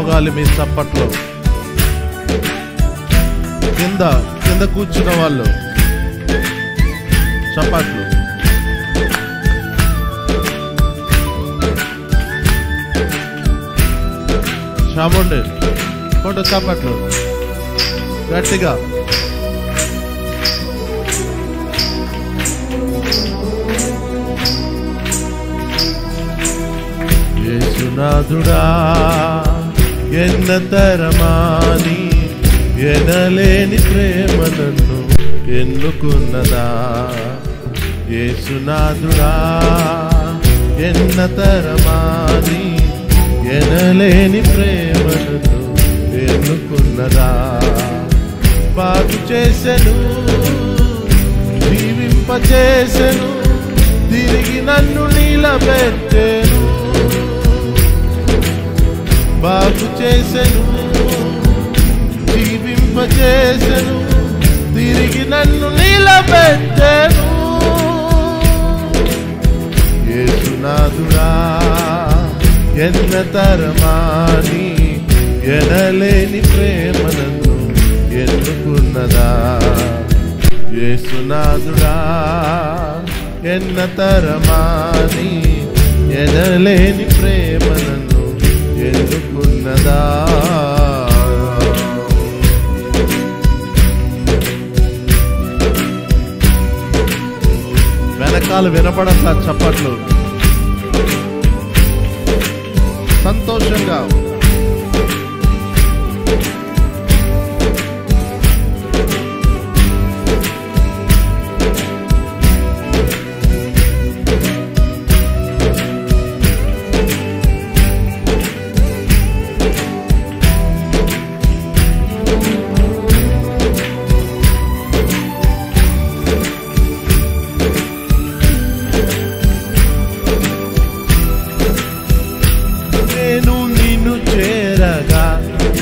మోగాలి మీ చప్పట్లు. కింద కూర్చున్న వాళ్ళు చప్పట్లు. చాముండి కొంత చప్పట్లు గట్టిగా. యేసునాథుడా ఎన్నతరమాని ఎనలేని ప్రేమ నన్ను ఎన్నుకున్నదా. యేసునాథుడా ఎన్నతరమాని ఎనలేని ప్రేమ నన్ను ఎన్నుకున్నదా. బాగు చేసెను, జీవింపచేసెను, తిరిగి నన్ను నిలబెట్టెను. బాగు చేసెను, జీవింపచేసెను, తిరిగి నన్ను నిలబెట్టెను. యేసునాథుడా ఎన్నతరమాని ఎనలేని ప్రేమ నన్ను ఎన్నుకున్నదా. యేసునాథుడా ఎన్నతరమాని ఎనలేని ప్రేమ నన్ను ఎన్నుకున్నదా. వెనకాల వినపడంతా చప్పట్లు. సంతోషంగా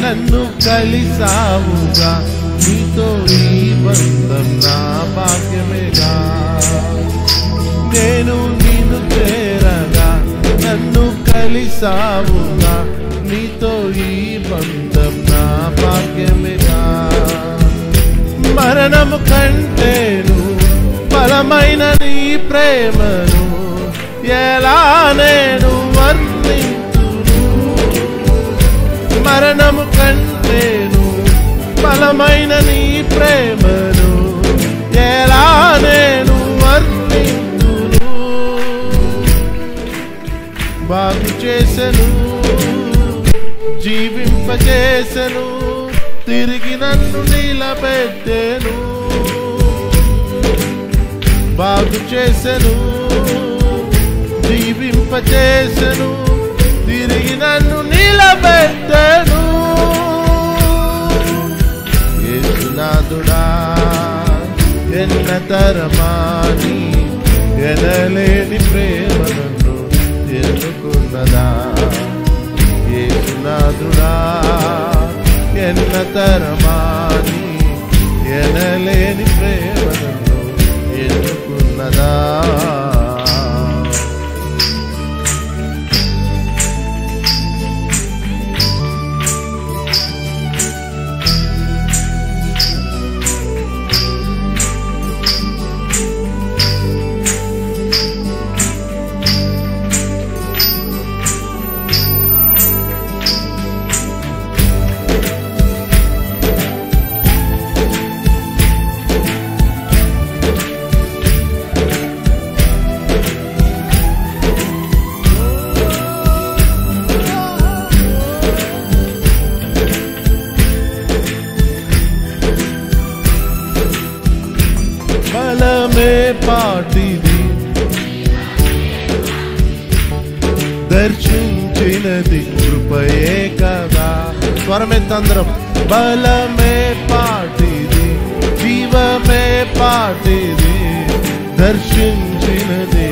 నన్ను కలిసావుగా, నీతో ఈ బంధం నా భాగ్యమేగా. నేను నిన్ను చేరగా నన్ను కలిసావుగా, నీతో ఈ బంధం నా భాగ్యమేగా. మరణము కంటేను బలమైన నీ ప్రేమను ఎలా నేను వర్ణింతును. మరణము కంటేను బలమైన నీ ప్రేమను ఎలా నేను వర్ణింతును. బాగు చేసెను, జీవింపచేసెను, తిరిగి నన్ను నిలబెట్టెను. బాగు చేసెను, జీవింపచేసెను, తిరిగి నన్ను నిలబెట్టెను. యేసునాథుడా ఎన్నతరమాని ఎనలేని ప్రేమ నన్ను ఎన్నుకున్నదా. యేసునాథుడా ఎన్నతరమాని ఎనలేని ప్రేమ నన్ను ఎన్నుకున్నదా. బలమే పాటిది దర్శించినది కృపయే కదా. స్వరమెత్తందరం. బలమే పాటిది, జీవమే పాటిది, దర్శించినది.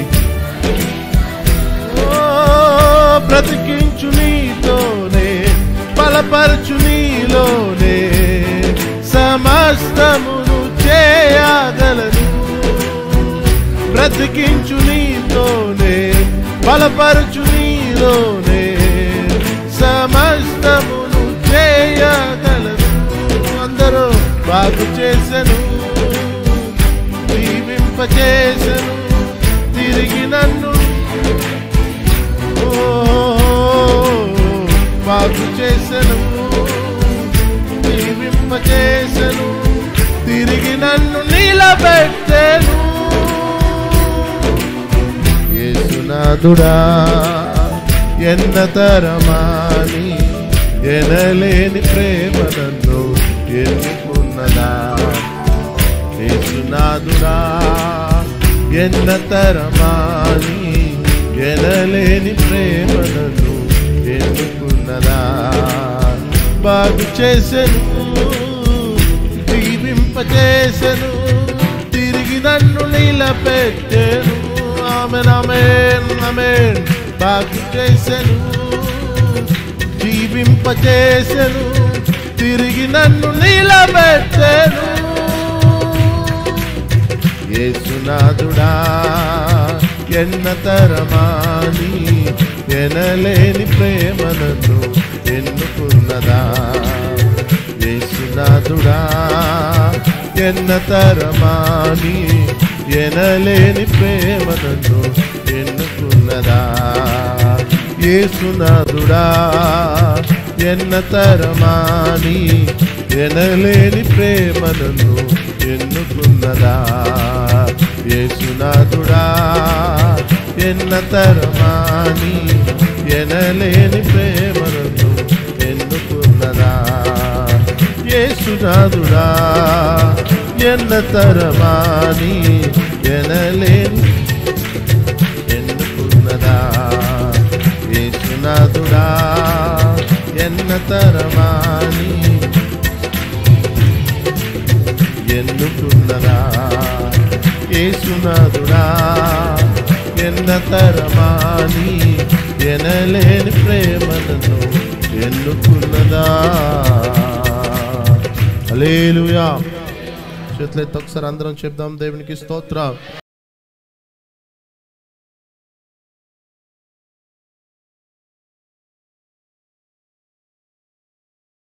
బ్రతికించు నీతోనే, బలపరచు నీలోనే, సమస్తమును చేయగలను. బ్రతికించు నీతోనే, బలపరచు నీలోనే, సమస్తమును చేయగలను. అందరూ బాగు చేసెను, దీవింపచేసెను, తిరిగి నన్ను బాగు చేసెను, దీవింపచేసెను, తిరిగి నన్ను నిలబెట్టెను. యేసునాథుడా ఎన్నతరమాని ఎనలేని ప్రేమ నన్ను ఎన్నుకున్నదా. యేసునాథుడా ఎన్నతరమాని ఎనలేని ప్రేమ నన్ను ఎన్నుకున్నదా. బాగు చేసెను, జీవింపచేసెను, తిరిగి నన్ను నిలబెట్టెను. ఆమేన్ ఆమేన్ ఆమేన్. బాగు చేసెను, జీవింపచేసెను, తిరిగి నన్ను నిలబెట్టెను. యేసునాథుడా ఎన్నతరమాని ఎనలేని ప్రేమ నన్ను ఎన్నుకున్నదా. యేసునాథుడా ఎన్నతరమాని ఎనలేని ప్రేమ నన్ను ఎన్నుకున్నదా. యేసునాథుడా ఎన్నతరమాని ఎనలేని ప్రేమ నన్ను ఎన్నుకున్నదా. యేసునాథుడా ఎన్నతరమాని ఎనలేని ప్రేమ నన్ను ఎన్నుకున్నదా. యేసునాథుడా ఎన్నతరమాని ఎనలేని ఎన్నుకున్నదా. యేసునాథుడా ఎన్నతరమాని ఎన్నుకున్నదా. యేసునాథుడా ఎన్నతరమాని ఎనలేని ప్రేమను ఎన్నుకున్నదా. హల్లెలూయా. చేతులెత్తి ఒకసారి అందరం చెప్దాం. దేవునికి స్తోత్రం.